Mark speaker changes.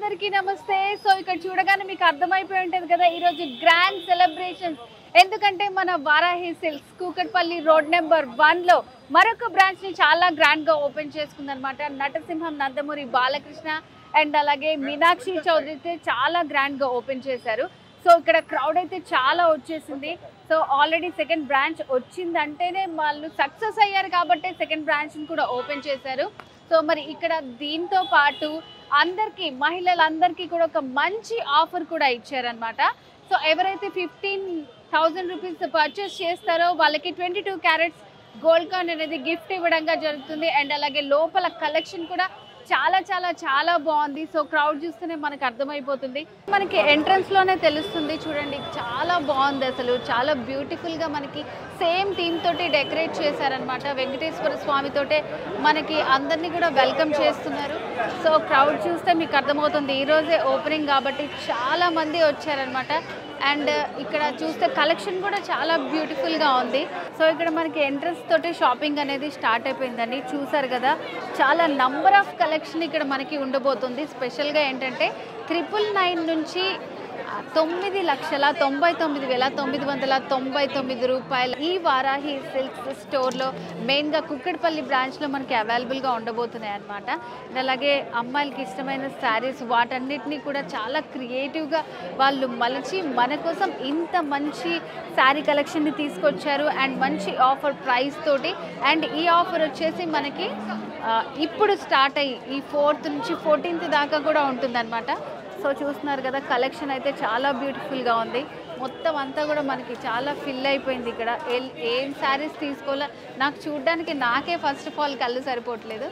Speaker 1: అందరికీ నమస్తే. సో ఇక్కడ చూడగానే మీకు అర్థమైపోయి ఉంటుంది కదా ఈరోజు గ్రాండ్ సెలబ్రేషన్స్. ఎందుకంటే మన Varahi Silks Kukatpally road number 1లో మరొక బ్రాంచ్ని చాలా గ్రాండ్గా ఓపెన్ చేసుకుందనమాట. నటసింహం నందమూరి బాలకృష్ణ అండ్ అలాగే మీనాక్షి చౌదరి చాలా గ్రాండ్గా ఓపెన్ చేశారు. సో ఇక్కడ క్రౌడ్ అయితే చాలా వచ్చేసింది. సో ఆల్రెడీ సెకండ్ బ్రాంచ్ వచ్చిందంటేనే వాళ్ళు సక్సెస్ అయ్యారు కాబట్టి సెకండ్ బ్రాంచ్ని కూడా ఓపెన్ చేశారు. సో మరి ఇక్కడ దీంతో పాటు అందరికీ మహిళలందరికీ కూడా ఒక మంచి ఆఫర్ కూడా ఇచ్చారనమాట. సో ఎవరైతే 15,000 రూపీస్ పర్చేస్ చేస్తారో వాళ్ళకి 22 క్యారెట్స్ గోల్డ్ కాయిన్ అనేది గిఫ్ట్ ఇవ్వడంగా జరుగుతుంది. అండ్ అలాగే లోపల కలెక్షన్ కూడా చాలా చాలా చాలా బాగుంది. సో క్రౌడ్ చూస్తేనే మనకు అర్థమైపోతుంది, మనకి ఎంట్రన్స్లోనే తెలుస్తుంది. చూడండి చాలా బాగుంది, అసలు చాలా బ్యూటిఫుల్గా మనకి సేమ్ థీమ్ తోటి డెకరేట్ చేశారనమాట. వెంకటేశ్వర స్వామితోటే మనకి అందరినీ కూడా వెల్కమ్ చేస్తున్నారు. సో క్రౌడ్ చూస్తే మీకు అర్థమవుతుంది, ఈరోజే ఓపెనింగ్ కాబట్టి చాలా మంది వచ్చారనమాట. అండ్ ఇక్కడ చూస్తే కలెక్షన్ కూడా చాలా బ్యూటిఫుల్గా ఉంది. సో ఇక్కడ మనకి ఎంట్రన్స్ తోటి షాపింగ్ అనేది స్టార్ట్ అయిపోయిందండి. చూసారు కదా చాలా నంబర్ ఆఫ్ కలెక్షన్ ఇక్కడ మనకి ఉండబోతుంది. స్పెషల్గా ఏంటంటే 999 నుంచి 9,99,999 రూపాయలు ఈ వారాహి సిల్క్స్ స్టోర్లో మెయిన్గా కుక్కడపల్లి బ్రాంచ్లో మనకి అవైలబుల్గా ఉండబోతున్నాయి అన్నమాట. అలాగే అమ్మాయిలకి ఇష్టమైన శారీస్ వాటన్నిటినీ కూడా చాలా క్రియేటివ్గా వాళ్ళు మలిచి మన కోసం ఇంత మంచి శారీ కలెక్షన్ని తీసుకొచ్చారు. అండ్ మంచి ఆఫర్ ప్రైస్ తోటి. అండ్ ఈ ఆఫర్ వచ్చేసి మనకి ఇప్పుడు స్టార్ట్ అయ్యి ఈ 4th నుంచి 14th దాకా కూడా ఉంటుందన్నమాట. సో చూస్తున్నారు కదా కలెక్షన్ అయితే చాలా బ్యూటిఫుల్గా ఉంది. మొత్తం అంతా కూడా మనకి చాలా ఫిల్ అయిపోయింది. ఇక్కడ ఏం శారీస్ తీసుకోవాలో నాకు చూడడానికి నాకే ఫస్ట్ ఆఫ్ ఆల్ కళ్ళు సరిపోవట్లేదు.